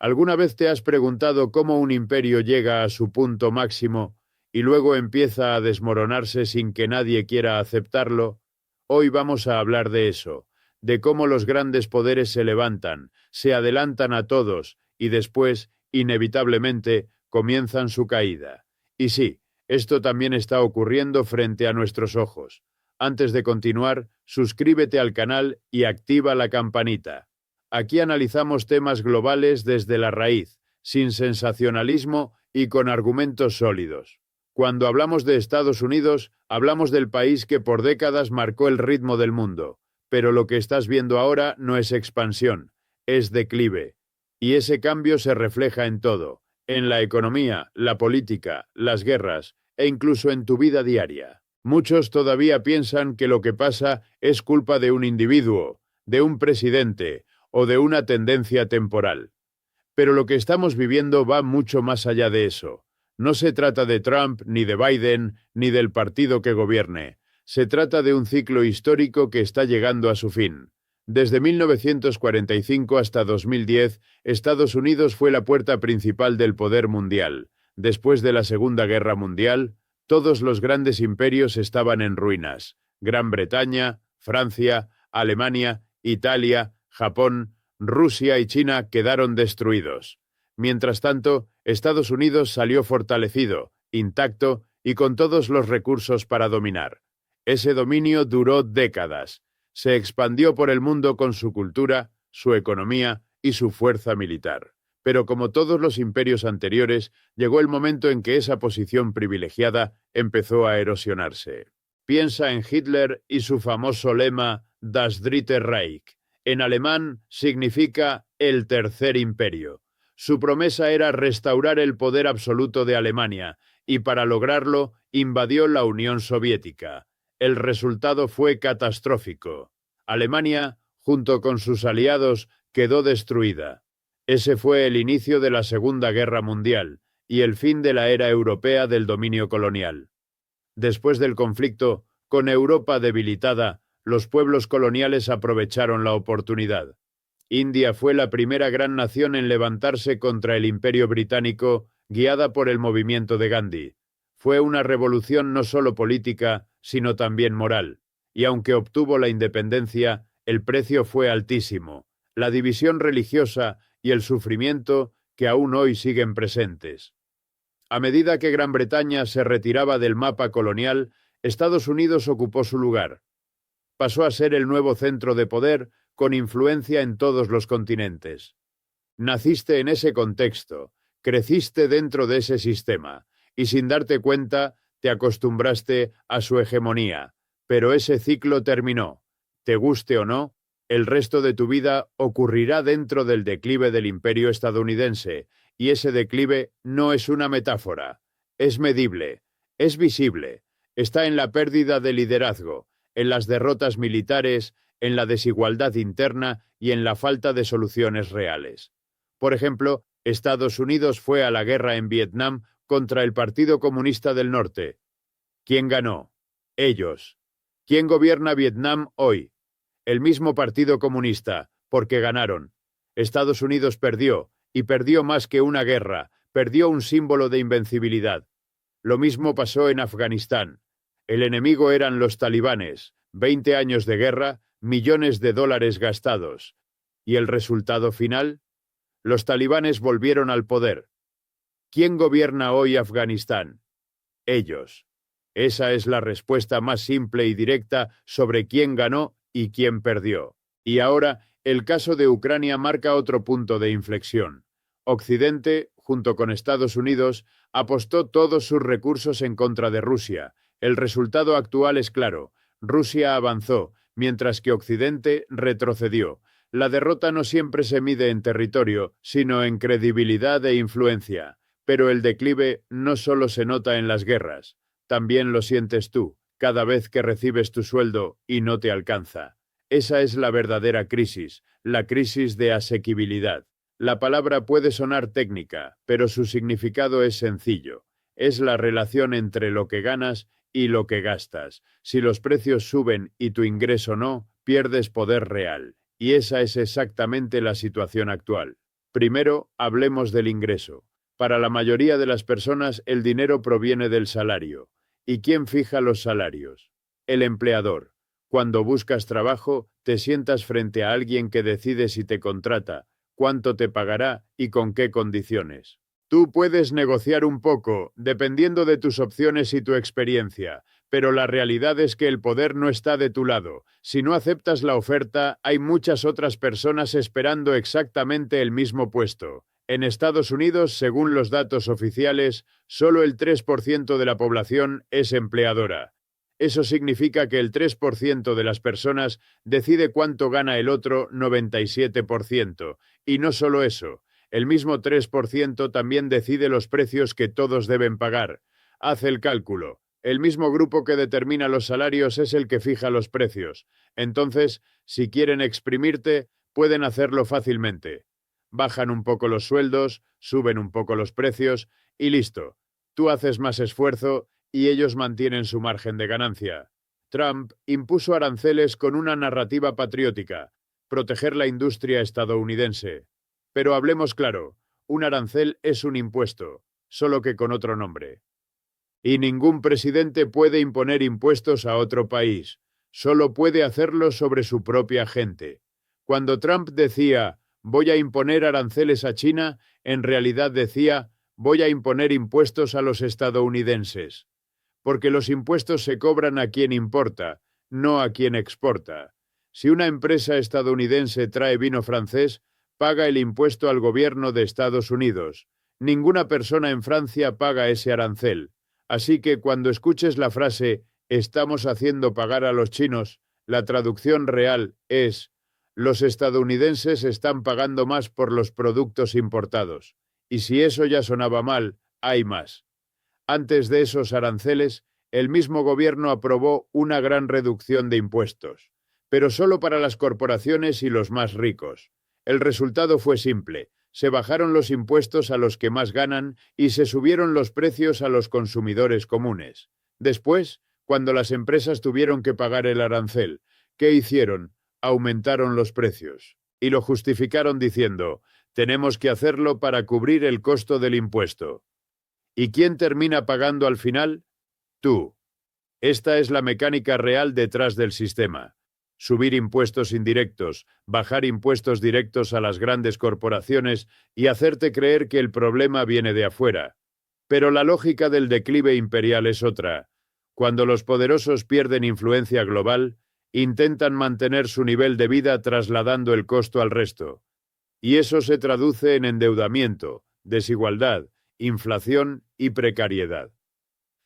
¿Alguna vez te has preguntado cómo un imperio llega a su punto máximo y luego empieza a desmoronarse sin que nadie quiera aceptarlo? Hoy vamos a hablar de eso, de cómo los grandes poderes se levantan, se adelantan a todos y después, inevitablemente, comienzan su caída. Y sí, esto también está ocurriendo frente a nuestros ojos. Antes de continuar, suscríbete al canal y activa la campanita. Aquí analizamos temas globales desde la raíz, sin sensacionalismo y con argumentos sólidos. Cuando hablamos de Estados Unidos, hablamos del país que por décadas marcó el ritmo del mundo, pero lo que estás viendo ahora no es expansión, es declive. Y ese cambio se refleja en todo, en la economía, la política, las guerras e incluso en tu vida diaria. Muchos todavía piensan que lo que pasa es culpa de un individuo, de un presidente o de una tendencia temporal. Pero lo que estamos viviendo va mucho más allá de eso. No se trata de Trump, ni de Biden, ni del partido que gobierne. Se trata de un ciclo histórico que está llegando a su fin. Desde 1945 hasta 2010, Estados Unidos fue la puerta principal del poder mundial. Después de la Segunda Guerra Mundial, todos los grandes imperios estaban en ruinas. Gran Bretaña, Francia, Alemania, Italia, Japón, Rusia y China quedaron destruidos. Mientras tanto, Estados Unidos salió fortalecido, intacto y con todos los recursos para dominar. Ese dominio duró décadas. Se expandió por el mundo con su cultura, su economía y su fuerza militar. Pero como todos los imperios anteriores, llegó el momento en que esa posición privilegiada empezó a erosionarse. Piensa en Hitler y su famoso lema Das Dritte Reich. En alemán significa el Tercer Imperio. Su promesa era restaurar el poder absoluto de Alemania y para lograrlo invadió la Unión Soviética. El resultado fue catastrófico. Alemania, junto con sus aliados, quedó destruida. Ese fue el inicio de la Segunda Guerra Mundial y el fin de la era europea del dominio colonial. Después del conflicto, con Europa debilitada, los pueblos coloniales aprovecharon la oportunidad. India fue la primera gran nación en levantarse contra el Imperio británico, guiada por el movimiento de Gandhi. Fue una revolución no solo política, sino también moral. Y aunque obtuvo la independencia, el precio fue altísimo. La división religiosa y el sufrimiento que aún hoy siguen presentes. A medida que Gran Bretaña se retiraba del mapa colonial, Estados Unidos ocupó su lugar. Pasó a ser el nuevo centro de poder, con influencia en todos los continentes. Naciste en ese contexto, creciste dentro de ese sistema, y sin darte cuenta, te acostumbraste a su hegemonía. Pero ese ciclo terminó. Te guste o no, el resto de tu vida ocurrirá dentro del declive del imperio estadounidense, y ese declive no es una metáfora. Es medible, es visible, está en la pérdida de liderazgo, en las derrotas militares, en la desigualdad interna y en la falta de soluciones reales. Por ejemplo, Estados Unidos fue a la guerra en Vietnam contra el Partido Comunista del Norte. ¿Quién ganó? Ellos. ¿Quién gobierna Vietnam hoy? El mismo Partido Comunista, porque ganaron. Estados Unidos perdió, y perdió más que una guerra, perdió un símbolo de invencibilidad. Lo mismo pasó en Afganistán. El enemigo eran los talibanes, 20 años de guerra, millones de dólares gastados. ¿Y el resultado final? Los talibanes volvieron al poder. ¿Quién gobierna hoy Afganistán? Ellos. Esa es la respuesta más simple y directa sobre quién ganó y quién perdió. Y ahora, el caso de Ucrania marca otro punto de inflexión. Occidente, junto con Estados Unidos, apostó todos sus recursos en contra de Rusia. El resultado actual es claro. Rusia avanzó, mientras que Occidente retrocedió. La derrota no siempre se mide en territorio, sino en credibilidad e influencia. Pero el declive no solo se nota en las guerras. También lo sientes tú, cada vez que recibes tu sueldo y no te alcanza. Esa es la verdadera crisis, la crisis de asequibilidad. La palabra puede sonar técnica, pero su significado es sencillo. Es la relación entre lo que ganas y lo que gastas. Si los precios suben y tu ingreso no, pierdes poder real. Y esa es exactamente la situación actual. Primero, hablemos del ingreso. Para la mayoría de las personas, el dinero proviene del salario. ¿Y quién fija los salarios? El empleador. Cuando buscas trabajo, te sientas frente a alguien que decide si te contrata, cuánto te pagará y con qué condiciones. Tú puedes negociar un poco, dependiendo de tus opciones y tu experiencia, pero la realidad es que el poder no está de tu lado. Si no aceptas la oferta, hay muchas otras personas esperando exactamente el mismo puesto. En Estados Unidos, según los datos oficiales, solo el 3% de la población es empleadora. Eso significa que el 3% de las personas decide cuánto gana el otro 97%. Y no solo eso, el mismo 3% también decide los precios que todos deben pagar. Haz el cálculo. El mismo grupo que determina los salarios es el que fija los precios. Entonces, si quieren exprimirte, pueden hacerlo fácilmente. Bajan un poco los sueldos, suben un poco los precios y listo. Tú haces más esfuerzo y ellos mantienen su margen de ganancia. Trump impuso aranceles con una narrativa patriótica, proteger la industria estadounidense. Pero hablemos claro, un arancel es un impuesto, solo que con otro nombre. Y ningún presidente puede imponer impuestos a otro país, solo puede hacerlo sobre su propia gente. Cuando Trump decía, voy a imponer aranceles a China, en realidad decía, voy a imponer impuestos a los estadounidenses. Porque los impuestos se cobran a quien importa, no a quien exporta. Si una empresa estadounidense trae vino francés, paga el impuesto al gobierno de Estados Unidos. Ninguna persona en Francia paga ese arancel. Así que cuando escuches la frase «estamos haciendo pagar a los chinos», la traducción real es «los estadounidenses están pagando más por los productos importados». Y si eso ya sonaba mal, hay más. Antes de esos aranceles, el mismo gobierno aprobó una gran reducción de impuestos, pero solo para las corporaciones y los más ricos. El resultado fue simple. Se bajaron los impuestos a los que más ganan y se subieron los precios a los consumidores comunes. Después, cuando las empresas tuvieron que pagar el arancel, ¿qué hicieron? Aumentaron los precios. Y lo justificaron diciendo, tenemos que hacerlo para cubrir el costo del impuesto. ¿Y quién termina pagando al final? Tú. Esta es la mecánica real detrás del sistema. Subir impuestos indirectos, bajar impuestos directos a las grandes corporaciones y hacerte creer que el problema viene de afuera. Pero la lógica del declive imperial es otra. Cuando los poderosos pierden influencia global, intentan mantener su nivel de vida trasladando el costo al resto. Y eso se traduce en endeudamiento, desigualdad, inflación y precariedad.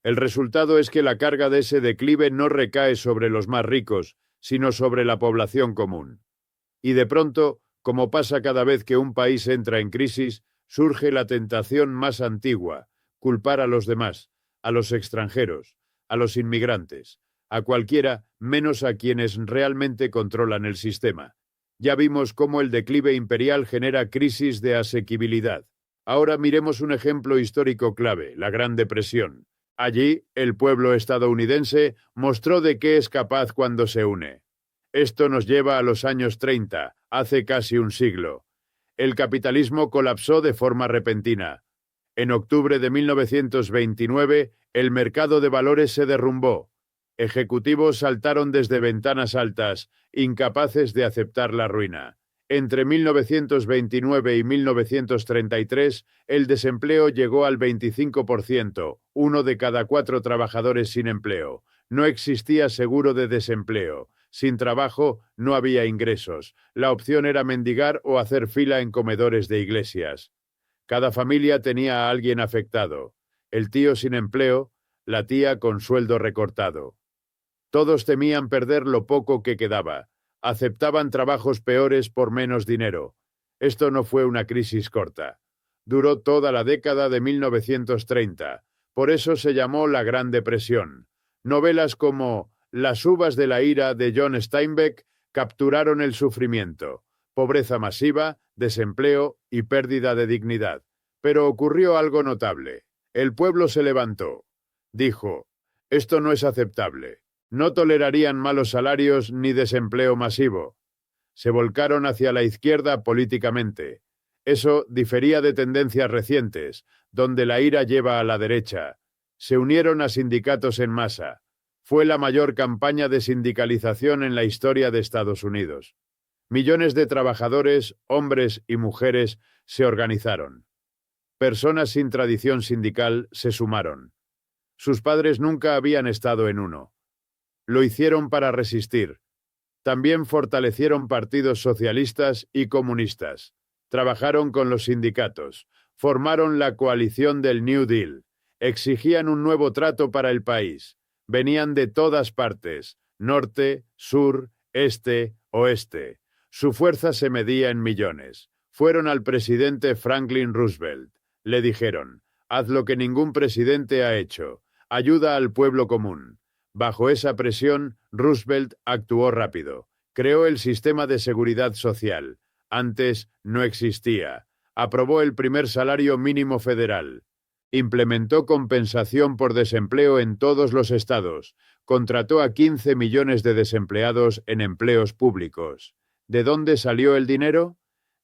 El resultado es que la carga de ese declive no recae sobre los más ricos, sino sobre la población común. Y de pronto, como pasa cada vez que un país entra en crisis, surge la tentación más antigua, culpar a los demás, a los extranjeros, a los inmigrantes, a cualquiera menos a quienes realmente controlan el sistema. Ya vimos cómo el declive imperial genera crisis de asequibilidad. Ahora miremos un ejemplo histórico clave, la Gran Depresión. Allí, el pueblo estadounidense mostró de qué es capaz cuando se une. Esto nos lleva a los años 30, hace casi un siglo. El capitalismo colapsó de forma repentina. En octubre de 1929, el mercado de valores se derrumbó. Ejecutivos saltaron desde ventanas altas, incapaces de aceptar la ruina. Entre 1929 y 1933, el desempleo llegó al 25%, uno de cada 4 trabajadores sin empleo. No existía seguro de desempleo. Sin trabajo, no había ingresos. La opción era mendigar o hacer fila en comedores de iglesias. Cada familia tenía a alguien afectado. El tío sin empleo, la tía con sueldo recortado. Todos temían perder lo poco que quedaba. Aceptaban trabajos peores por menos dinero. Esto no fue una crisis corta. Duró toda la década de 1930. Por eso se llamó la Gran Depresión. Novelas como Las uvas de la ira de John Steinbeck capturaron el sufrimiento, pobreza masiva, desempleo y pérdida de dignidad. Pero ocurrió algo notable. El pueblo se levantó. Dijo, esto no es aceptable. No tolerarían malos salarios ni desempleo masivo. Se volcaron hacia la izquierda políticamente. Eso difería de tendencias recientes, donde la ira lleva a la derecha. Se unieron a sindicatos en masa. Fue la mayor campaña de sindicalización en la historia de Estados Unidos. Millones de trabajadores, hombres y mujeres, se organizaron. Personas sin tradición sindical se sumaron. Sus padres nunca habían estado en uno. Lo hicieron para resistir. También fortalecieron partidos socialistas y comunistas. Trabajaron con los sindicatos. Formaron la coalición del New Deal. Exigían un nuevo trato para el país. Venían de todas partes, norte, sur, este, oeste. Su fuerza se medía en millones. Fueron al presidente Franklin Roosevelt. Le dijeron, haz lo que ningún presidente ha hecho. Ayuda al pueblo común. Bajo esa presión, Roosevelt actuó rápido. Creó el sistema de seguridad social. Antes no existía. Aprobó el primer salario mínimo federal. Implementó compensación por desempleo en todos los estados. Contrató a 15 millones de desempleados en empleos públicos. ¿De dónde salió el dinero?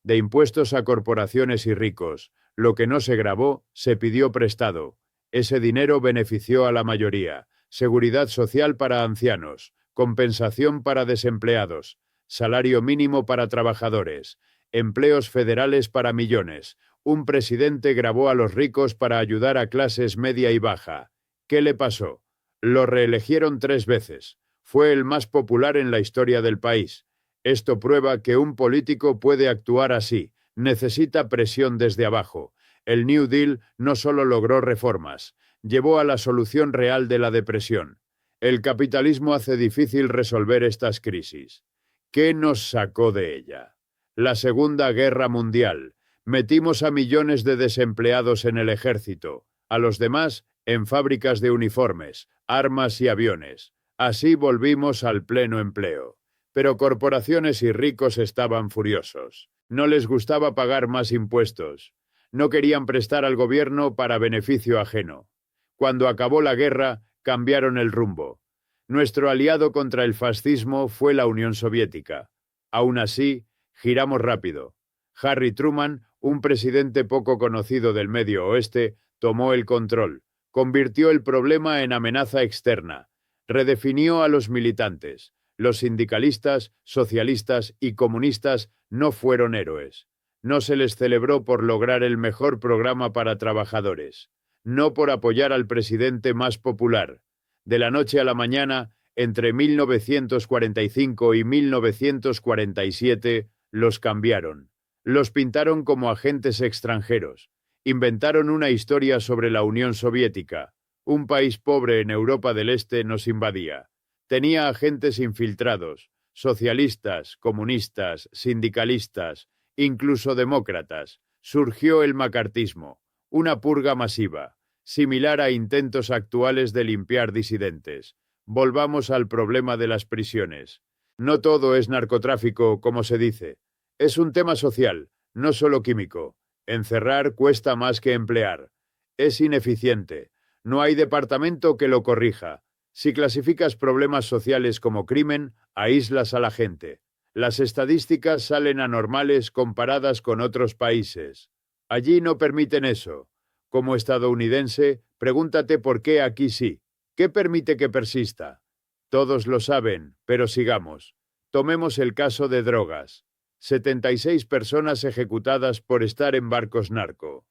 De impuestos a corporaciones y ricos. Lo que no se grabó, se pidió prestado. Ese dinero benefició a la mayoría. Seguridad social para ancianos, compensación para desempleados, salario mínimo para trabajadores, empleos federales para millones. Un presidente grabó a los ricos para ayudar a clases media y baja. ¿Qué le pasó? Lo reeligieron 3 veces. Fue el más popular en la historia del país. Esto prueba que un político puede actuar así. Necesita presión desde abajo. El New Deal no solo logró reformas, llevó a la solución real de la depresión. El capitalismo hace difícil resolver estas crisis. ¿Qué nos sacó de ella? La Segunda Guerra Mundial. Metimos a millones de desempleados en el ejército, a los demás en fábricas de uniformes, armas y aviones. Así volvimos al pleno empleo. Pero corporaciones y ricos estaban furiosos. No les gustaba pagar más impuestos. No querían prestar al gobierno para beneficio ajeno. Cuando acabó la guerra, cambiaron el rumbo. Nuestro aliado contra el fascismo fue la Unión Soviética. Aún así, giramos rápido. Harry Truman, un presidente poco conocido del Medio Oeste, tomó el control. Convirtió el problema en amenaza externa. Redefinió a los militantes. Los sindicalistas, socialistas y comunistas no fueron héroes. No se les celebró por lograr el mejor programa para trabajadores. No por apoyar al presidente más popular. De la noche a la mañana, entre 1945 y 1947, los cambiaron. Los pintaron como agentes extranjeros. Inventaron una historia sobre la Unión Soviética. Un país pobre en Europa del Este nos invadía. Tenía agentes infiltrados, socialistas, comunistas, sindicalistas, incluso demócratas. Surgió el macartismo, una purga masiva, similar a intentos actuales de limpiar disidentes. Volvamos al problema de las prisiones. No todo es narcotráfico, como se dice. Es un tema social, no solo químico. Encerrar cuesta más que emplear. Es ineficiente. No hay departamento que lo corrija. Si clasificas problemas sociales como crimen, aíslas a la gente. Las estadísticas salen anormales comparadas con otros países. Allí no permiten eso. Como estadounidense, pregúntate por qué aquí sí. ¿Qué permite que persista? Todos lo saben, pero sigamos. Tomemos el caso de drogas. 76 personas ejecutadas por estar en barcos narco.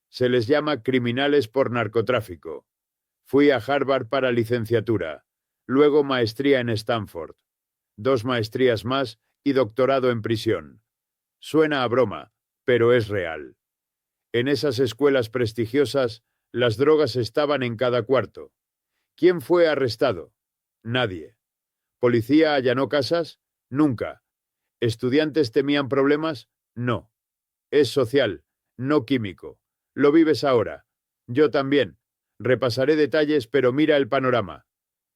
Se les llama criminales por narcotráfico. Fui a Harvard para licenciatura, luego maestría en Stanford, 2 maestrías más y doctorado en prisión. Suena a broma, pero es real. En esas escuelas prestigiosas, las drogas estaban en cada cuarto. ¿Quién fue arrestado? Nadie. ¿Policía allanó casas? Nunca. ¿Estudiantes temían problemas? No. Es social, no químico. Lo vives ahora. Yo también. Repasaré detalles, pero mira el panorama.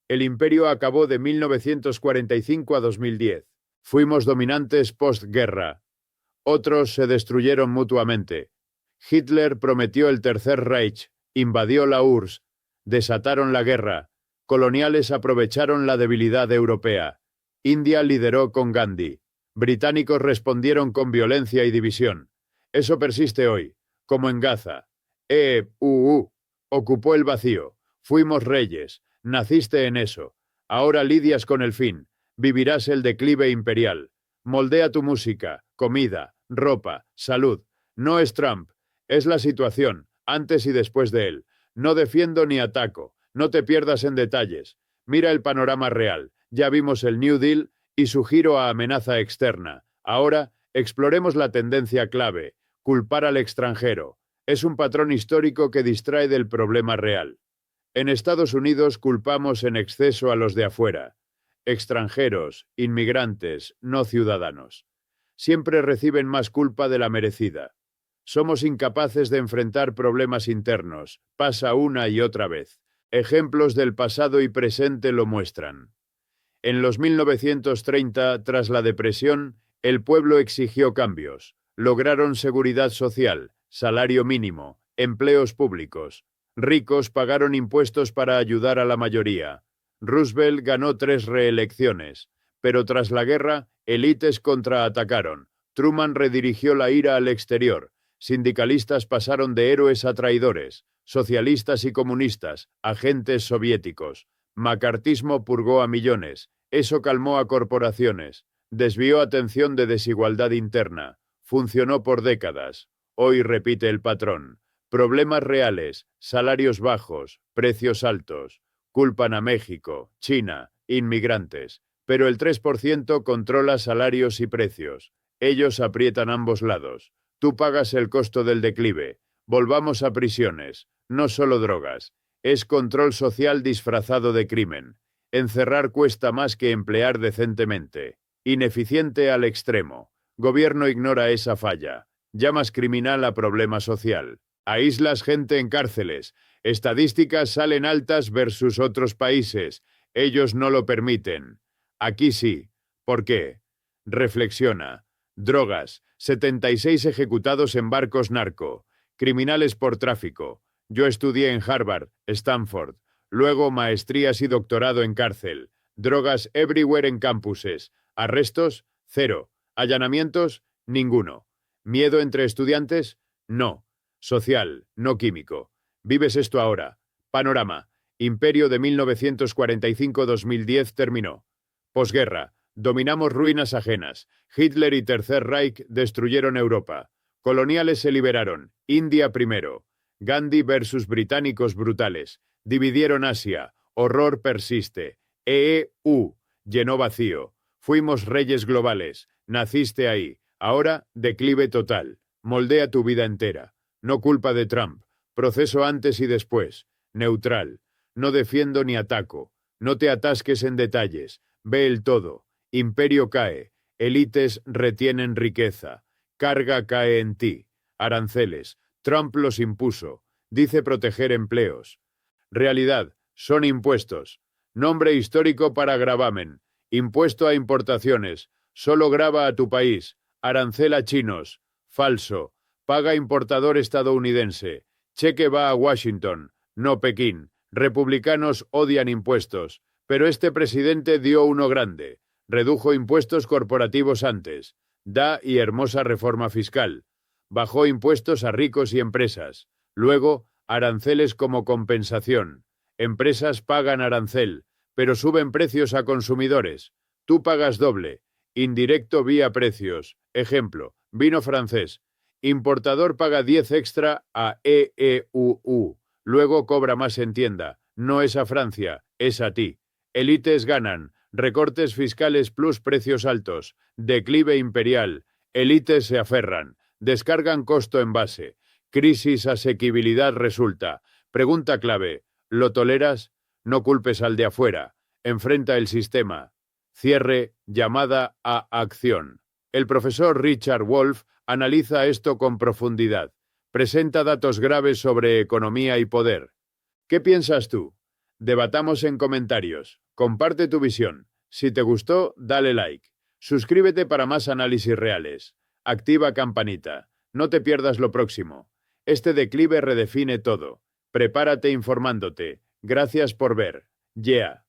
El imperio acabó de 1945 a 2010. Fuimos dominantes postguerra. Otros se destruyeron mutuamente. Hitler prometió el Tercer Reich, invadió la URSS, desataron la guerra. Coloniales aprovecharon la debilidad europea. India lideró con Gandhi. Británicos respondieron con violencia y división. Eso persiste hoy, como en Gaza. Ocupó el vacío. Fuimos reyes. Naciste en eso. Ahora lidias con el fin. Vivirás el declive imperial. Moldea tu música, comida, ropa, salud. No es Trump. Es la situación, antes y después de él. No defiendo ni ataco. No te pierdas en detalles. Mira el panorama real. Ya vimos el New Deal y su giro a amenaza externa. Ahora, exploremos la tendencia clave. Culpar al extranjero. Es un patrón histórico que distrae del problema real. En Estados Unidos culpamos en exceso a los de afuera. Extranjeros, inmigrantes, no ciudadanos. Siempre reciben más culpa de la merecida. Somos incapaces de enfrentar problemas internos. Pasa una y otra vez. Ejemplos del pasado y presente lo muestran. En los 1930, tras la depresión, el pueblo exigió cambios. Lograron seguridad social, salario mínimo, empleos públicos. Ricos pagaron impuestos para ayudar a la mayoría. Roosevelt ganó 3 reelecciones, pero tras la guerra, élites contraatacaron. Truman redirigió la ira al exterior. Sindicalistas pasaron de héroes a traidores. Socialistas y comunistas, agentes soviéticos. Macartismo purgó a millones. Eso calmó a corporaciones. Desvió atención de desigualdad interna. Funcionó por décadas. Hoy repite el patrón. Problemas reales, salarios bajos, precios altos. Culpan a México, China, inmigrantes. Pero el 3% controla salarios y precios. Ellos aprietan ambos lados. Tú pagas el costo del declive. Volvamos a prisiones. No solo drogas. Es control social disfrazado de crimen. Encerrar cuesta más que emplear decentemente. Ineficiente al extremo. Gobierno ignora esa falla. Llamas criminal a problema social. Aíslas gente en cárceles. Estadísticas salen altas versus otros países. Ellos no lo permiten. Aquí sí. ¿Por qué? Reflexiona. Drogas. 76 ejecutados en barcos narco. Criminales por tráfico. Yo estudié en Harvard, Stanford. Luego maestrías y doctorado en cárcel. Drogas everywhere en campuses. Arrestos, 0. Allanamientos, ninguno. ¿Miedo entre estudiantes? No. Social, no químico. Vives esto ahora. Panorama. Imperio de 1945-2010 terminó. Posguerra. Dominamos ruinas ajenas. Hitler y Tercer Reich destruyeron Europa. Coloniales se liberaron. India primero. Gandhi versus británicos brutales. Dividieron Asia. Horror persiste. Llenó vacío. Fuimos reyes globales. Naciste ahí. Ahora, declive total. Moldea tu vida entera. No culpa de Trump. Proceso antes y después. Neutral. No defiendo ni ataco. No te atasques en detalles. Ve el todo. Imperio cae. Élites retienen riqueza. Carga cae en ti. Aranceles. Trump los impuso. Dice proteger empleos. Realidad. Son impuestos. Nombre histórico para gravamen. Impuesto a importaciones. Solo grava a tu país. Arancel a chinos. Falso. Paga importador estadounidense. Cheque va a Washington, no Pekín. Republicanos odian impuestos. Pero este presidente dio uno grande. Redujo impuestos corporativos antes. Da y hermosa reforma fiscal. Bajó impuestos a ricos y empresas. Luego, aranceles como compensación. Empresas pagan arancel, pero suben precios a consumidores. Tú pagas doble. Indirecto vía precios. Ejemplo, vino francés. Importador paga 10 extra a Luego cobra más en tienda. No es a Francia, es a ti. Élites ganan. Recortes fiscales plus precios altos. Declive imperial. Élites se aferran. Descargan costo en base. Crisis asequibilidad resulta. Pregunta clave. ¿Lo toleras? No culpes al de afuera. Enfrenta el sistema. Cierre. Llamada a acción. El profesor Richard Wolff analiza esto con profundidad. Presenta datos graves sobre economía y poder. ¿Qué piensas tú? Debatamos en comentarios. Comparte tu visión. Si te gustó, dale like. Suscríbete para más análisis reales. Activa campanita. No te pierdas lo próximo. Este declive redefine todo. Prepárate informándote. Gracias por ver. Yeah.